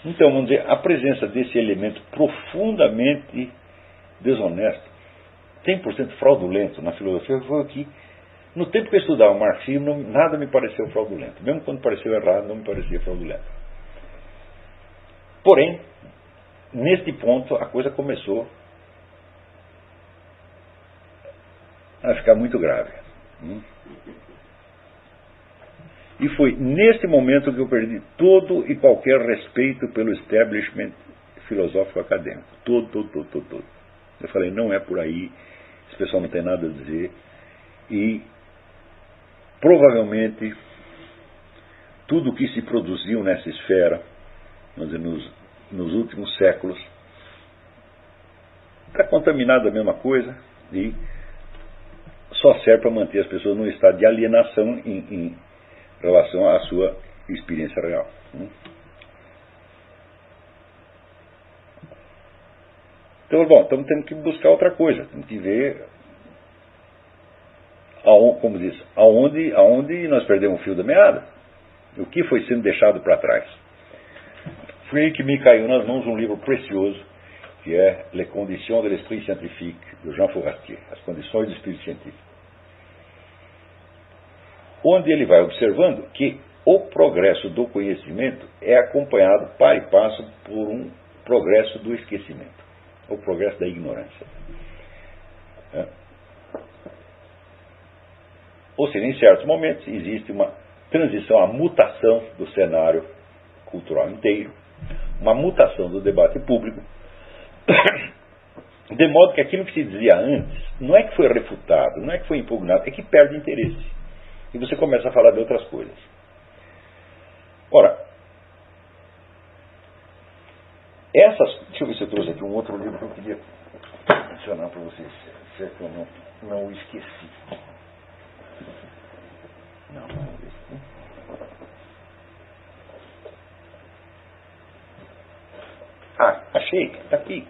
Então, vamos dizer, a presença desse elemento profundamente desonesto, 100% fraudulento na filosofia, foi o que, no tempo que eu estudava marxismo, nada me pareceu fraudulento. Mesmo quando pareceu errado, não me parecia fraudulento. Porém, neste ponto, a coisa começou a ficar muito grave. E foi nesse momento que eu perdi todo e qualquer respeito pelo establishment filosófico acadêmico. Todo. Eu falei, não é por aí, esse pessoal não tem nada a dizer. E provavelmente tudo o que se produziu nessa esfera, vamos dizer, nos últimos séculos, está contaminado da mesma coisa e só serve para manter as pessoas num estado de alienação em relação à sua experiência real. Então, bom, estamos tendo que buscar outra coisa, temos que ver, como diz, aonde nós perdemos o fio da meada, o que foi sendo deixado para trás. Foi aí que me caiu nas mãos um livro precioso, que é Les Conditions de l'Esprit Scientifique, do Jean Fourastier, As Condições do Espírito Científico, onde ele vai observando que o progresso do conhecimento é acompanhado par e passo por um progresso do esquecimento, o progresso da ignorância. Ou seja, em certos momentos existe uma transição, a mutação do cenário cultural inteiro, uma mutação do debate público, de modo que aquilo que se dizia antes não é que foi refutado, não é que foi impugnado, é que perde interesse. E você começa a falar de outras coisas. Ora, deixa eu ver se eu trouxe aqui um outro livro que eu queria mencionar para vocês, se é que eu não o esqueci. Não esqueci. Achei, está aqui.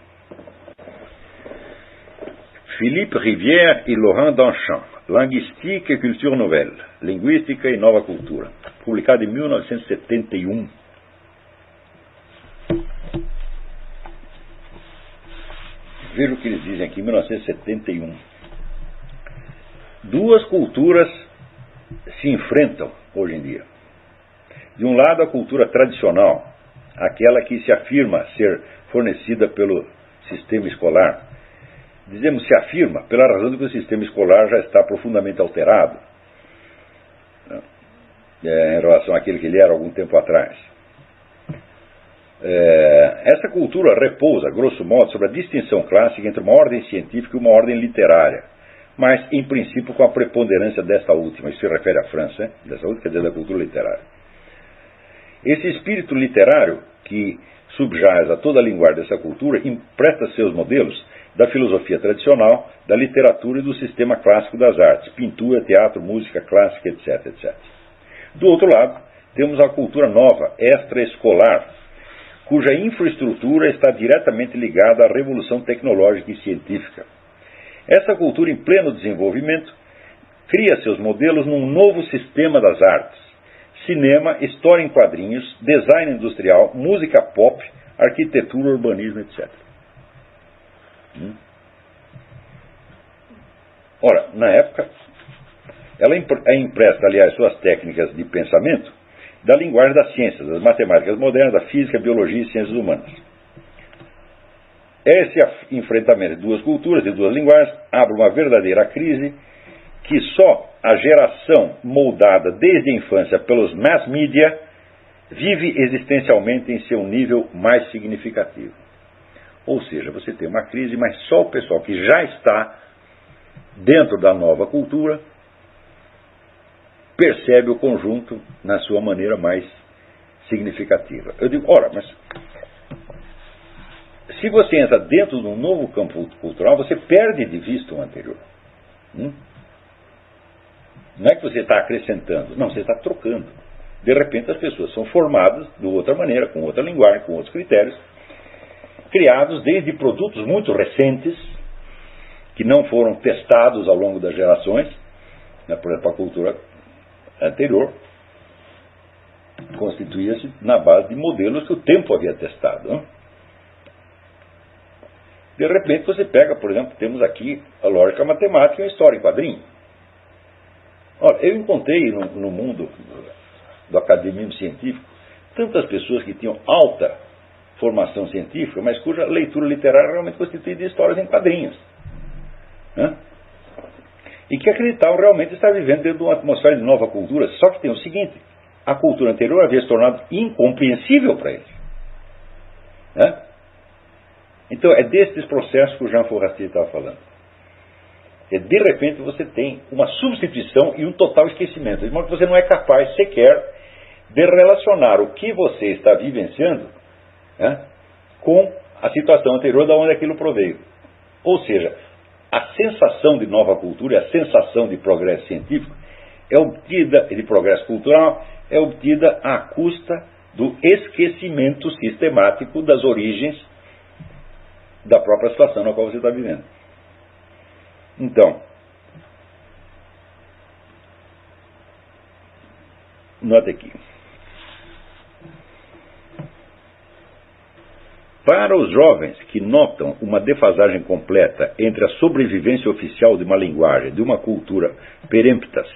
Philippe Rivière e Laurent Danchamp, Linguistique e Culture Nouvelle, Linguística e Nova Cultura, publicado em 1971. Veja o que eles dizem aqui, em 1971. Duas culturas se enfrentam hoje em dia. De um lado, a cultura tradicional, aquela que se afirma ser fornecida pelo sistema escolar. Dizemos se afirma pela razão de que o sistema escolar já está profundamente alterado em relação àquele que ele era algum tempo atrás. Essa cultura repousa, grosso modo, sobre a distinção clássica entre uma ordem científica e uma ordem literária, mas, em princípio, com a preponderância desta última. Isso se refere à França, dessa última, quer dizer, da cultura literária. Esse espírito literário que subjaz a toda a linguagem dessa cultura empresta seus modelos da filosofia tradicional, da literatura e do sistema clássico das artes, pintura, teatro, música clássica, etc, etc. Do outro lado, temos a cultura nova, extraescolar, cuja infraestrutura está diretamente ligada à revolução tecnológica e científica. Essa cultura em pleno desenvolvimento cria seus modelos num novo sistema das artes: cinema, história em quadrinhos, design industrial, música pop, arquitetura, urbanismo, etc. Ora, na época, ela empresta, aliás, suas técnicas de pensamento da linguagem das ciências, das matemáticas modernas, da física, biologia e ciências humanas. Esse enfrentamento de duas culturas e duas linguagens abre uma verdadeira crise que só a geração moldada desde a infância pelos mass media vive existencialmente em seu nível mais significativo. Ou seja, você tem uma crise, mas só o pessoal que já está dentro da nova cultura percebe o conjunto na sua maneira mais significativa. Eu digo, ora, mas se você entra dentro de um novo campo cultural, você perde de vista o anterior. Não é que você está acrescentando, não, você está trocando. De repente as pessoas são formadas de outra maneira, com outra linguagem, com outros critérios, criados desde produtos muito recentes, que não foram testados ao longo das gerações, por exemplo, a cultura anterior, constituía-se na base de modelos que o tempo havia testado. Não? De repente você pega, por exemplo, temos aqui a lógica matemática e a história em quadrinho. Olha, eu encontrei no mundo do academismo científico tantas pessoas que tinham alta formação científica, mas cuja leitura literária realmente constituía de histórias em quadrinhos. Né? E que acreditavam realmente estar vivendo dentro de uma atmosfera de nova cultura, só que tem o seguinte, a cultura anterior havia se tornado incompreensível para eles. Né? Então é desses processos que o Jean Fourastier estava falando. De repente você tem uma substituição e um total esquecimento, de modo que você não é capaz sequer de relacionar o que você está vivenciando, né, com a situação anterior da onde aquilo proveio. Ou seja, a sensação de nova cultura, a sensação de progresso científico, é obtida, de progresso cultural, é obtida à custa do esquecimento sistemático das origens da própria situação na qual você está vivendo. Então, note aqui. Para os jovens que notam uma defasagem completa entre a sobrevivência oficial de uma linguagem, de uma cultura peremptas,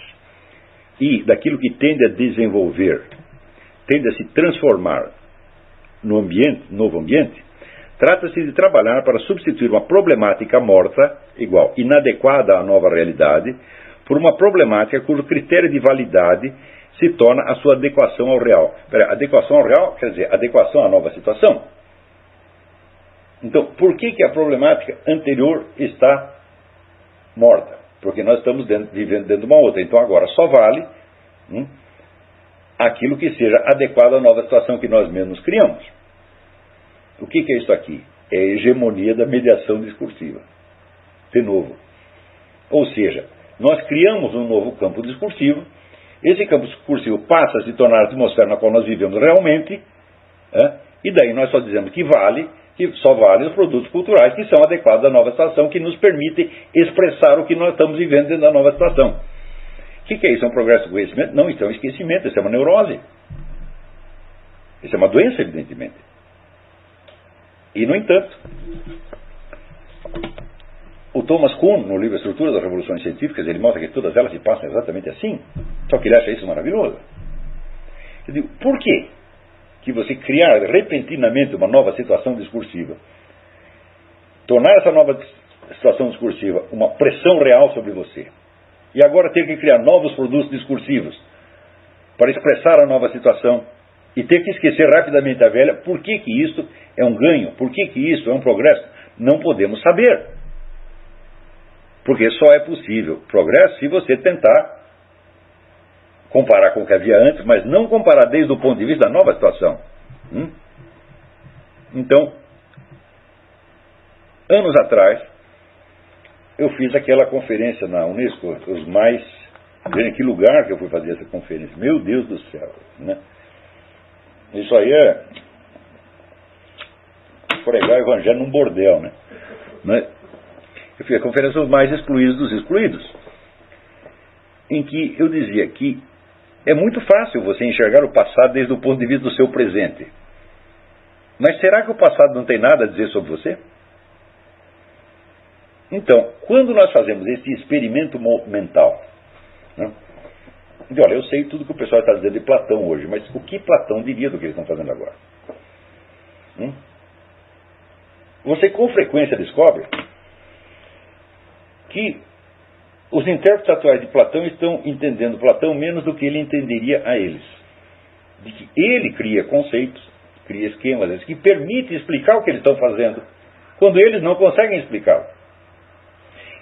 e daquilo que tende a desenvolver, tende a se transformar no novo ambiente, trata-se de trabalhar para substituir uma problemática morta, igual, inadequada à nova realidade, por uma problemática cujo critério de validade se torna a sua adequação ao real. Adequação ao real quer dizer adequação à nova situação. Então, por que a problemática anterior está morta? Porque nós estamos vivendo dentro de uma outra. Então, agora só vale aquilo que seja adequado à nova situação que nós mesmos criamos. O que é isso aqui? É a hegemonia da mediação discursiva. De novo. Ou seja, nós criamos um novo campo discursivo, esse campo discursivo passa a se tornar a atmosfera na qual nós vivemos realmente, e daí nós só dizemos que só vale os produtos culturais que são adequados à nova situação, que nos permitem expressar o que nós estamos vivendo dentro da nova situação. O que é isso? É um progresso do conhecimento? Não, isso é um esquecimento, isso é uma neurose. Isso é uma doença, evidentemente. E, no entanto, o Thomas Kuhn, no livro Estrutura das Revoluções Científicas, ele mostra que todas elas se passam exatamente assim, só que ele acha isso maravilhoso. Eu digo, por quê que você criar repentinamente uma nova situação discursiva, tornar essa nova situação discursiva uma pressão real sobre você, e agora ter que criar novos produtos discursivos para expressar a nova situação, e ter que esquecer rapidamente a velha, por que isso é um ganho? Por que isso é um progresso? Não podemos saber. Porque só é possível progresso se você tentar comparar com o que havia antes, mas não comparar desde o ponto de vista da nova situação. Então, anos atrás, eu fiz aquela conferência na Unesco, em que lugar que eu fui fazer essa conferência? Meu Deus do céu, né? Isso aí é pregar o evangelho num bordel, né? Eu fiz a conferência dos mais excluídos dos excluídos, em que eu dizia que é muito fácil você enxergar o passado desde o ponto de vista do seu presente. Mas será que o passado não tem nada a dizer sobre você? Então, quando nós fazemos esse experimento mental, né? E olha, eu sei tudo que o pessoal está dizendo de Platão hoje, mas o que Platão diria do que eles estão fazendo agora? Você com frequência descobre que os intérpretes atuais de Platão estão entendendo Platão menos do que ele entenderia a eles. De que ele cria conceitos, cria esquemas, que permitem explicar o que eles estão fazendo, quando eles não conseguem explicá-lo.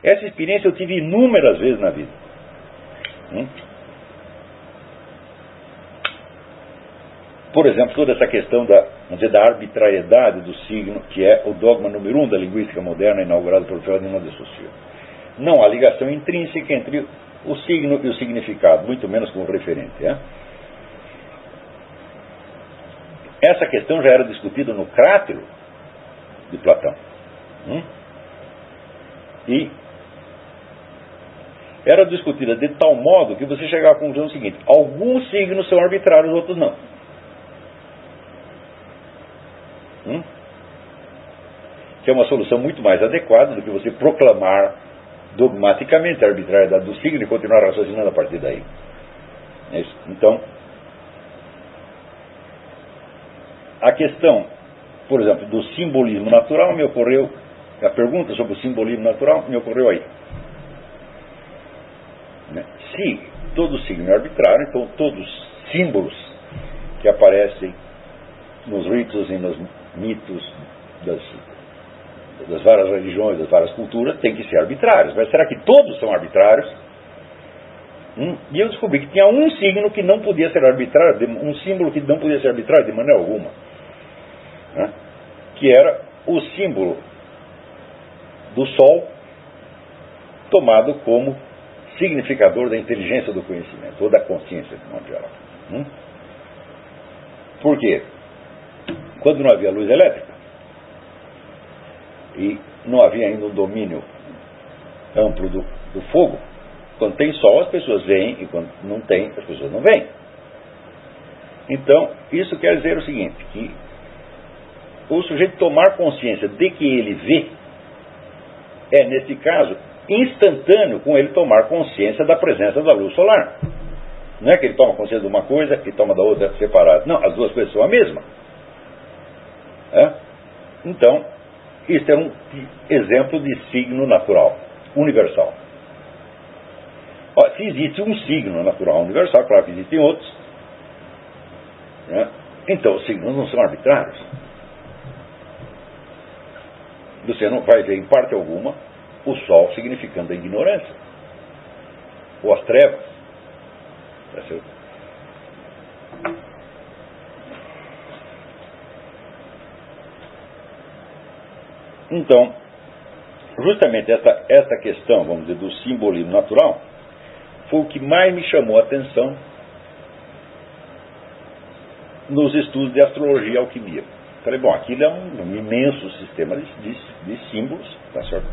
Essa experiência eu tive inúmeras vezes na vida. Por exemplo, toda essa questão da arbitrariedade do signo, que é o dogma número 1 da linguística moderna, inaugurado por Ferdinand de Saussure. Não há ligação intrínseca entre o signo e o significado, muito menos com o referente. Essa questão já era discutida no Crátilo de Platão. E era discutida de tal modo que você chegava à conclusão seguinte: alguns signos são arbitrários, outros não. que é uma solução muito mais adequada do que você proclamar dogmaticamente a arbitrariedade do signo e continuar raciocinando a partir daí. É isso. Então, a questão, por exemplo, do simbolismo natural me ocorreu, a pergunta sobre o simbolismo natural me ocorreu aí. Se todo signo é arbitrário, então todos os símbolos que aparecem nos ritos e nos mitos das várias religiões, das várias culturas, têm que ser arbitrários. Mas será que todos são arbitrários? E eu descobri que tinha um signo que não podia ser arbitrário, um símbolo que não podia ser arbitrário de maneira alguma, né? Que era o símbolo do Sol tomado como significador da inteligência do conhecimento, ou da consciência, de modo geral. Por quê? Quando não havia luz elétrica, e não havia ainda um domínio amplo do fogo, quando tem sol as pessoas veem, e quando não tem as pessoas não veem. Então, isso quer dizer o seguinte, que o sujeito tomar consciência de que ele vê, é, nesse caso, instantâneo com ele tomar consciência da presença da luz solar. Não é que ele toma consciência de uma coisa e toma da outra separada. Não, as duas coisas são a mesma. Então, isso é um exemplo de signo natural, universal. Se existe um signo natural universal, claro que existem outros, né? Então os signos não são arbitrários. Você não vai ver em parte alguma o sol significando a ignorância ou as trevas. Tá certo? Então, justamente essa questão, vamos dizer, do simbolismo natural, foi o que mais me chamou a atenção nos estudos de astrologia e alquimia. Falei, bom, aquilo é um imenso sistema de símbolos, tá certo?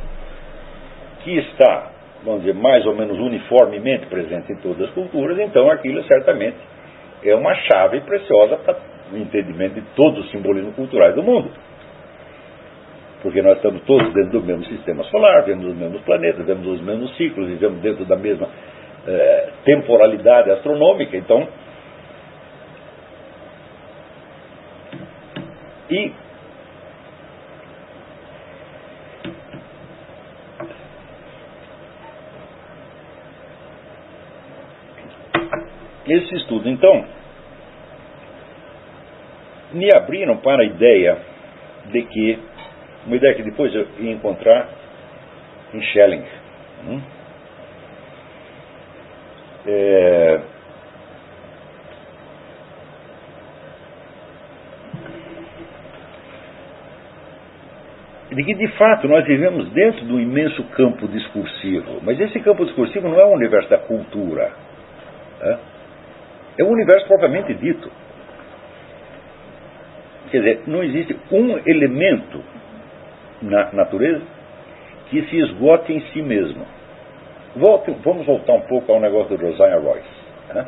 Que está, vamos dizer, mais ou menos uniformemente presente em todas as culturas, então aquilo certamente é uma chave preciosa para o entendimento de todos os simbolismos culturais do mundo. Porque nós estamos todos dentro do mesmo sistema solar, vemos os mesmos planetas, vemos os mesmos ciclos, vivemos dentro da mesma temporalidade astronômica, então. E esse estudo, então, me abriram para a ideia de que, uma ideia que depois eu ia encontrar em Schelling, de que, de fato, nós vivemos dentro de um imenso campo discursivo. Mas esse campo discursivo não é o universo da cultura. É o universo propriamente dito. Quer dizer, não existe um elemento na natureza que se esgote em si mesmo. Vamos voltar um pouco ao negócio do Josiah Royce.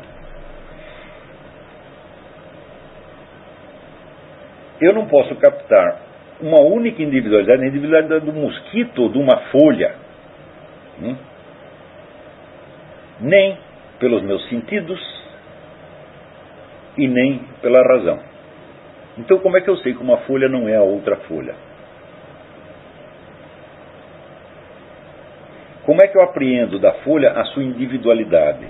Eu não posso captar uma única individualidade, a individualidade do mosquito ou de uma folha, nem pelos meus sentidos e nem pela razão. Então, como é que eu sei que uma folha não é a outra folha? Como é que eu apreendo da folha a sua individualidade?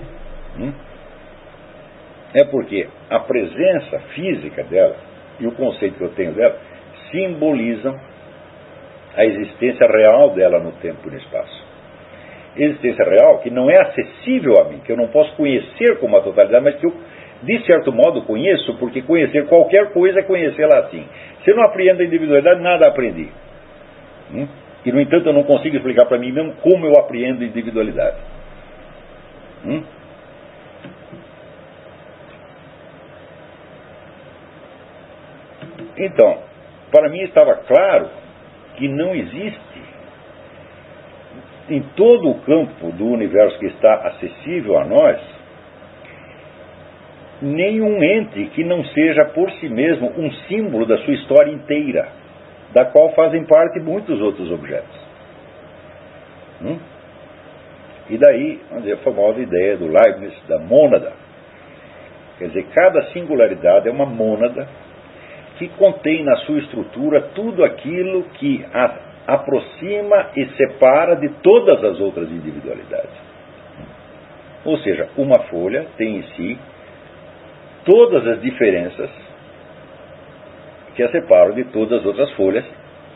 É porque a presença física dela e o conceito que eu tenho dela simbolizam a existência real dela no tempo e no espaço. Existência real que não é acessível a mim, que eu não posso conhecer como a totalidade, mas que eu, de certo modo, conheço, porque conhecer qualquer coisa é conhecê-la assim. Se eu não apreendo a individualidade, nada aprendi. E, no entanto, eu não consigo explicar para mim mesmo como eu apreendo a individualidade. Então, para mim estava claro que não existe em todo o campo do universo que está acessível a nós nenhum ente que não seja por si mesmo um símbolo da sua história inteira. da qual fazem parte muitos outros objetos. E daí, vamos dizer, a famosa ideia do Leibniz da mônada. Quer dizer, cada singularidade é uma mônada que contém na sua estrutura tudo aquilo que a aproxima e separa de todas as outras individualidades. Ou seja, uma folha tem em si todas as diferenças que a separam de todas as outras folhas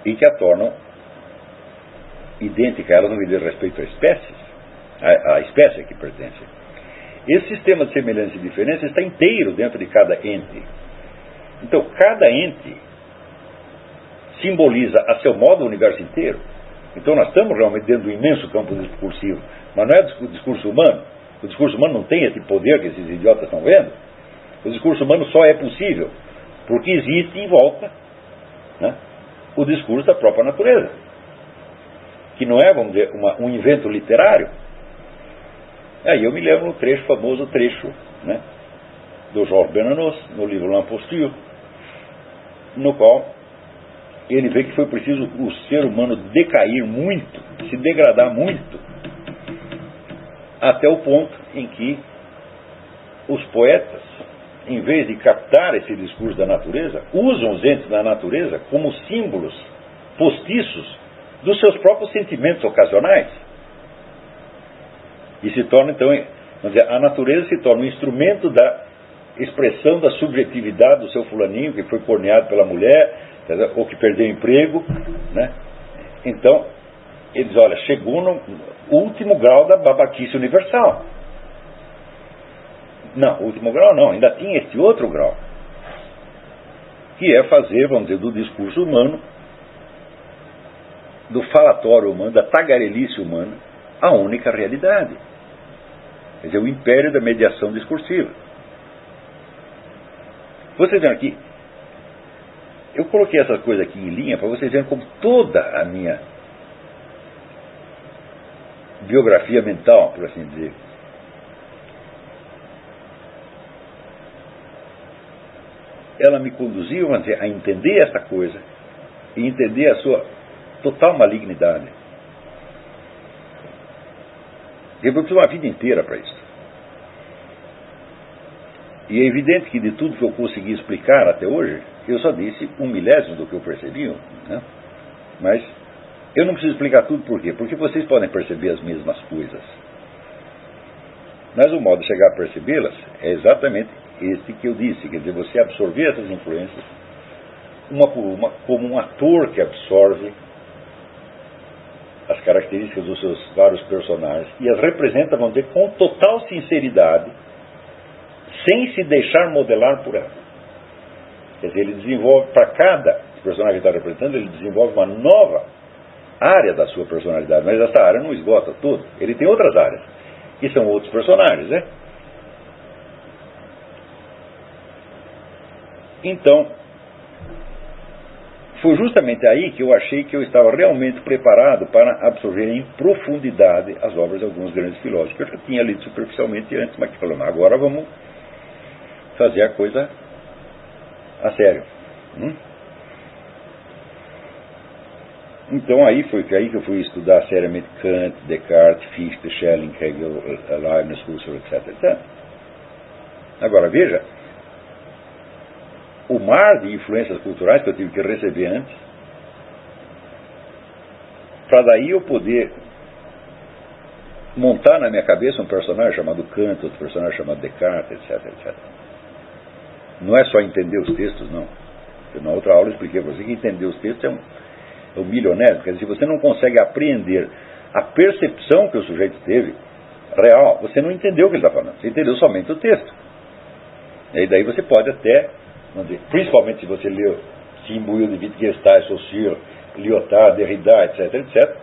e que a tornam idêntica a elas no que diz respeito à espécie a que pertence. Esse sistema de semelhança e diferença está inteiro dentro de cada ente. Então, cada ente simboliza a seu modo o universo inteiro. Então, nós estamos realmente dentro do imenso campo discursivo, mas não é o discurso humano. O discurso humano não tem esse poder que esses idiotas estão vendo. O discurso humano só é possível porque existe em volta, né, o discurso da própria natureza, que não é, vamos dizer, um invento literário. Aí eu me lembro do famoso trecho, né, do Georges Bernanos, no livro L'Imposture, no qual ele vê que foi preciso o ser humano decair muito, se degradar muito, até o ponto em que os poetas, em vez de captar esse discurso da natureza, usam os entes da natureza como símbolos postiços dos seus próprios sentimentos ocasionais. E se torna, então, vamos dizer, a natureza se torna um instrumento da expressão da subjetividade do seu fulaninho que foi corneado pela mulher, ou que perdeu o emprego, né? Então, eles, olha, chegou no último grau da babaquice universal. Não, o último grau não, ainda tinha este outro grau, que é fazer, vamos dizer, do discurso humano, do falatório humano, da tagarelice humana, a única realidade. Quer dizer, o império da mediação discursiva. Vocês veem aqui, eu coloquei essas coisas aqui em linha para vocês verem como toda a minha biografia mental, por assim dizer, ela me conduziu, vamos dizer, a entender essa coisa e entender a sua total malignidade. Eu preciso uma vida inteira para isso. E é evidente que de tudo que eu consegui explicar até hoje, eu só disse 1/1000 do que eu percebi, né? Mas eu não preciso explicar tudo por quê? Porque vocês podem perceber as mesmas coisas. Mas o modo de chegar a percebê-las é exatamente este que eu disse, quer dizer, você absorver essas influências uma por uma, como um ator que absorve as características dos seus vários personagens e as representa, vamos dizer, com total sinceridade, sem se deixar modelar por ela. Quer dizer, ele desenvolve, para cada personagem que está representando, ele desenvolve uma nova área da sua personalidade, mas essa área não esgota tudo. Ele tem outras áreas, que são outros personagens, né? Então, foi justamente aí que eu achei que eu estava realmente preparado para absorver em profundidade as obras de alguns grandes filósofos, que eu já tinha lido superficialmente antes, mas que falaram, agora vamos fazer a coisa a sério. Então aí foi aí que eu fui estudar seriamente Kant, Descartes, Fichte, Schelling, Hegel, Leibniz, Husserl, etc. Agora veja, o mar de influências culturais que eu tive que receber antes, para daí eu poder montar na minha cabeça um personagem chamado Kant, outro personagem chamado Descartes, etc. Não é só entender os textos, não. Eu, na outra aula eu expliquei para você que entender os textos é um milionário. Quer dizer, se você não consegue apreender a percepção que o sujeito teve, real, você não entendeu o que ele está falando. Você entendeu somente o texto. E daí você pode até, vamos dizer, principalmente se você leu se imbuiu de Wittgenstein, Saussure, Lyotard, Derrida, etc.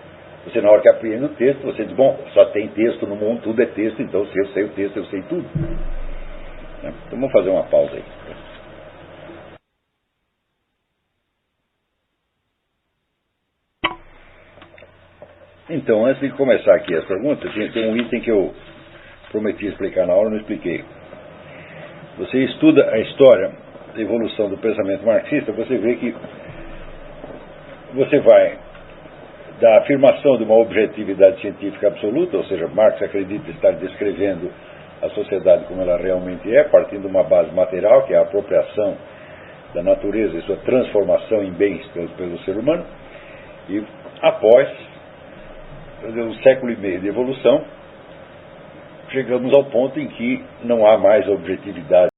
Você, na hora que aprende o texto, você diz, bom, só tem texto no mundo, tudo é texto, então se eu sei o texto, eu sei tudo. Então vamos fazer uma pausa aí. Então, antes de começar aqui as perguntas, tem um item que eu prometi explicar na aula, não expliquei. Você estuda a história da evolução do pensamento marxista, você vê que você vai da afirmação de uma objetividade científica absoluta, ou seja, Marx acredita estar descrevendo a sociedade como ela realmente é, partindo de uma base material, que é a apropriação da natureza e sua transformação em bens pelo ser humano, e após um século e meio de evolução, chegamos ao ponto em que não há mais objetividade.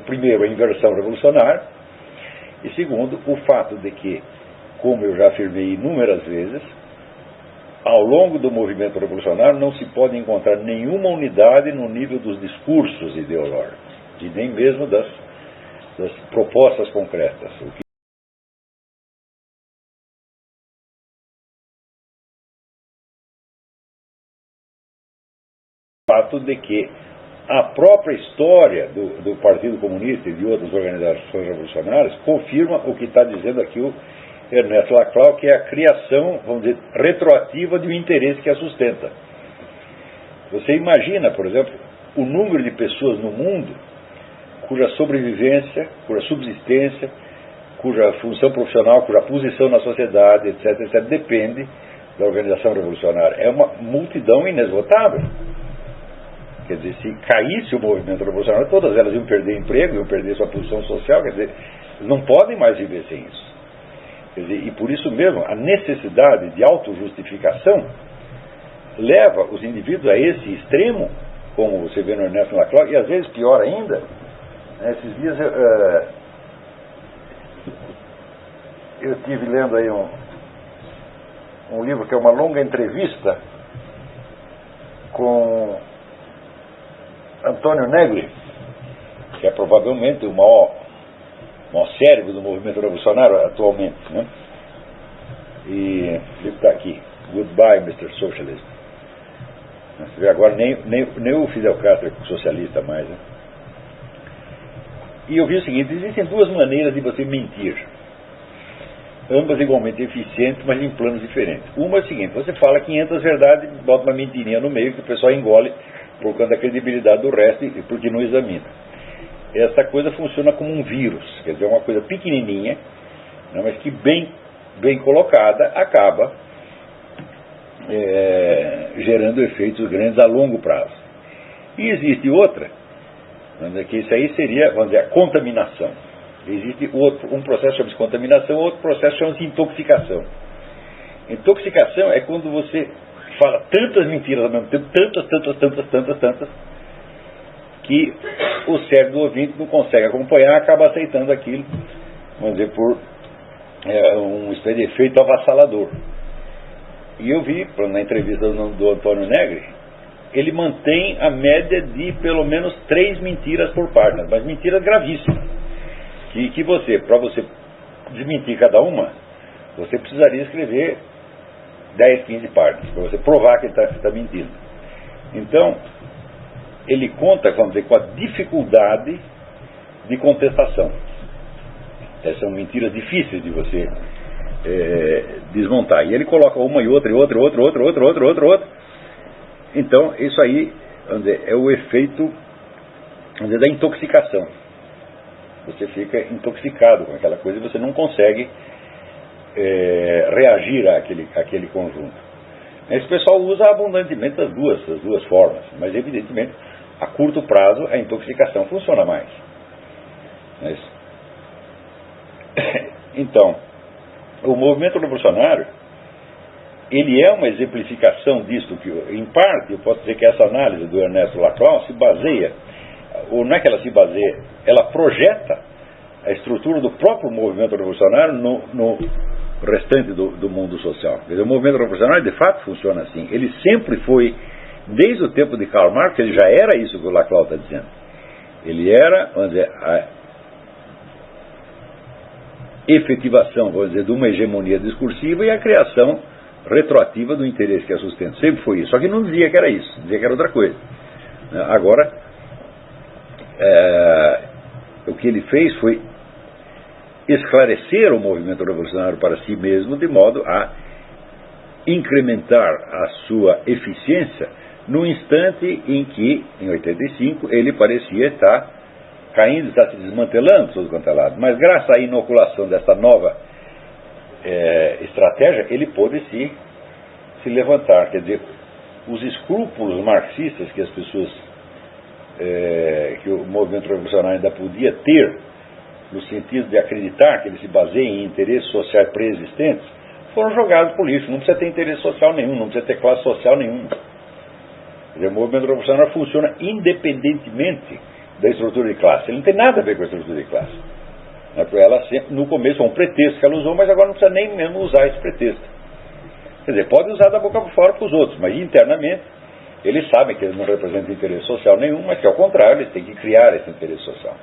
Primeiro, a inversão revolucionária, e segundo, o fato de que, como eu já afirmei inúmeras vezes, ao longo do movimento revolucionário não se pode encontrar nenhuma unidade no nível dos discursos ideológicos, e nem mesmo das propostas concretas. O fato de que a própria história do Partido Comunista e de outras organizações revolucionárias confirma o que está dizendo aqui o Ernesto Laclau, que é a criação, vamos dizer, retroativa de um interesse que a sustenta. Você imagina, por exemplo, o número de pessoas no mundo cuja sobrevivência, cuja subsistência, cuja função profissional, cuja posição na sociedade, etc., depende da organização revolucionária. É uma multidão inesgotável. Quer dizer, se caísse o movimento revolucionário, todas elas iam perder emprego, iam perder sua posição social, quer dizer, não podem mais viver sem isso. Quer dizer, e por isso mesmo, a necessidade de autojustificação leva os indivíduos a esse extremo, como você vê no Ernesto Laclau, e às vezes pior ainda, esses dias eu estive lendo aí um livro que é uma longa entrevista com Antônio Negri, que é provavelmente o maior cérebro do movimento revolucionário atualmente, né? E ele está aqui, Goodbye, Mr. Socialist. Você vê agora nem o Fidel Castro é socialista mais, né? E eu vi o seguinte: existem duas maneiras de você mentir, ambas igualmente eficientes, mas em planos diferentes. Uma é o seguinte: você fala 500 verdades, bota uma mentirinha no meio que o pessoal engole por conta da credibilidade do resto e porque não examina. Essa coisa funciona como um vírus, quer dizer, é uma coisa pequenininha, né, mas que bem colocada acaba gerando efeitos grandes a longo prazo. E existe outra, que isso aí seria, vamos dizer, a contaminação. Existe um processo chamado de contaminação, outro processo chama-se intoxicação. Intoxicação é quando você fala tantas mentiras ao mesmo tempo, tantas, que o cérebro do ouvinte não consegue acompanhar, acaba aceitando aquilo, vamos dizer, por um espécie de efeito avassalador. E eu vi, na entrevista do Antônio Negri, ele mantém a média de pelo menos 3 mentiras por página, mas mentiras gravíssimas, que você, para você desmentir cada uma, você precisaria escrever 10, 15 páginas, para você provar que ele está mentindo. Então, ele conta, vamos dizer, com a dificuldade de contestação. Essas são mentiras difíceis de você desmontar. E ele coloca uma e outra, e outra. Então, isso aí, vamos dizer, é o efeito, vamos dizer, da intoxicação. Você fica intoxicado com aquela coisa e você não consegue reagir àquele conjunto. Esse pessoal usa abundantemente as duas formas, mas evidentemente a curto prazo a intoxicação funciona mais. Então, o movimento revolucionário, ele é uma exemplificação disso, que em parte eu posso dizer que essa análise do Ernesto Laclau se baseia, ou não é que ela se baseia, ela projeta a estrutura do próprio movimento revolucionário no restante do mundo social. Quer dizer, o movimento revolucionário de fato funciona assim. Ele sempre foi, desde o tempo de Karl Marx, ele já era isso que o Laclau está dizendo. Ele era, vamos dizer, a efetivação, vamos dizer, de uma hegemonia discursiva e a criação retroativa do interesse que a sustenta. Sempre foi isso. Só que não dizia que era isso, dizia que era outra coisa. Agora, o que ele fez foi esclarecer o movimento revolucionário para si mesmo, de modo a incrementar a sua eficiência no instante em que, em 85, ele parecia estar caindo, está se desmantelando, todo quanto é lado. Mas graças à inoculação dessa nova estratégia, ele pôde se levantar. Quer dizer, os escrúpulos marxistas que as pessoas, que o movimento revolucionário ainda podia ter, no sentido de acreditar que ele se baseia em interesses sociais pré-existentes, foram jogados por lixo. Não precisa ter interesse social nenhum, não precisa ter classe social nenhuma. Quer dizer, o movimento revolucionário funciona independentemente da estrutura de classe. Ele não tem nada a ver com a estrutura de classe. Ela sempre, no começo, é um pretexto que ela usou, mas agora não precisa nem mesmo usar esse pretexto. Quer dizer, pode usar da boca para fora para os outros, mas internamente eles sabem que eles não representam interesse social nenhum, mas que ao contrário, eles têm que criar esse interesse social.